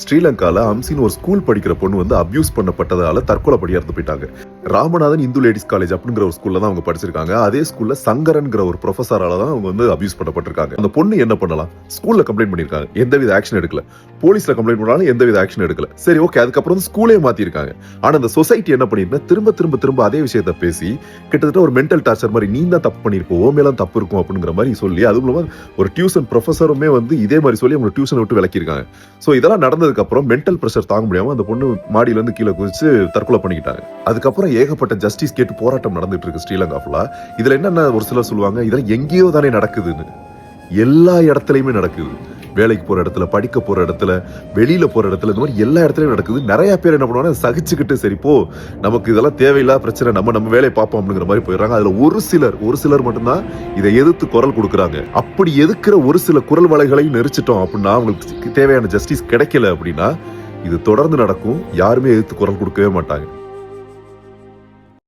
ஸ்ரீலங்கால அம்சின் ஒரு ஸ்கூல் படிக்கிற பொண்ணு வந்து அபியூஸ் பண்ணப்பட்டதால தற்கொலை படி இறந்து போயிட்டாங்க. ராமநாதன் இந்து லேடிஸ் காலேஜ் அப்படிங்கிற ஒரு ஸ்கூல்ல தான் அவங்க படிச்சிருக்காங்க. அதே ஸ்கூல்ல சங்கரன்ங்கிற ஒரு ப்ரொஃபஸரால தான் அவங்க வந்து அபியூஸ் பண்ணப்பட்டிருக்காங்க. அந்த பொண்ணு என்ன பண்ணலாம்? ஸ்கூல்ல கம்ப்ளைண்ட் பண்ணிருக்காங்க, எந்தவித ஆக்ஷன் எடுக்கல. போலீஸ்ல கம்ப்ளைண்ட் பண்ணாலும் எந்தவித ஆக்ஷன் எடுக்கல. சரி, ஓகே, அதுக்கப்புறம் ஸ்கூலே மாத்திருக்காங்க. ஆனா அந்த சொசைட்டி என்ன பண்ணிருந்தா திரும்ப திரும்ப திரும்ப அதே விஷயத்த பேசி கிட்டத்தட்ட ஒரு மென்டல் டார்ச்சர் மாதிரி, நீ தான் தப்பு பண்ணிருப்போம், ஓ மேல தப்பு இருக்கும் அப்படிங்கிற மாதிரி சொல்லி, அது மூலமா ஒரு டியூஷன் ப்ரொஃபஸருமே வந்து இதே மாதிரி சொல்லி அவங்க டியூஷன் விட்டு விலக்கிருக்காங்க. சோ இதெல்லாம் நடந்ததுக்கு அப்புறம் மென்டல் பிரஷர் தாங்க முடியாம அந்த பொண்ணு மாடியில இருந்து கீழே குதிச்சு தற்கொலை பண்ணிக்கிட்டாங்க. அதுக்கப்புறம் ஏகப்பட்ட ஜஸ்டிஸ் கேட்டு போராட்டம் நடந்துட்டு இருக்கு ஸ்ரீலங்கா ஃபுல்லா. இதுல என்னென்ன ஒரு சிலர் சொல்லுவாங்க, இதெல்லாம் எங்கேயோ தானே நடக்குதுன்னு. எல்லா இடத்துலயுமே நடக்குது. வேலைக்கு போற இடத்துல, படிக்க போற இடத்துல, வெளியில போற இடத்துல, இந்த மாதிரி எல்லா இடத்துலயும் நடக்குது. நிறைய பேர் என்ன பண்ணுவாங்க, சகிச்சுக்கிட்டு சரி போ, நமக்கு இதெல்லாம் தேவையில்லாத பிரச்சனை, நம்ம வேலையை பார்ப்போம் அப்படிங்கிற மாதிரி போயிடுறாங்க. அதுல ஒரு சிலர் மட்டும்தான் இதை எதிர்த்து குரல் கொடுக்குறாங்க. அப்படி எதுக்குற ஒரு சில குரல் வலைகளையும் நெரிச்சிட்டோம் அப்படின்னா, அவங்களுக்கு தேவையான ஜஸ்டிஸ் கிடைக்கல அப்படின்னா இது தொடர்ந்து நடக்கும். யாருமே எதிர்த்து குரல் கொடுக்கவே மாட்டாங்க.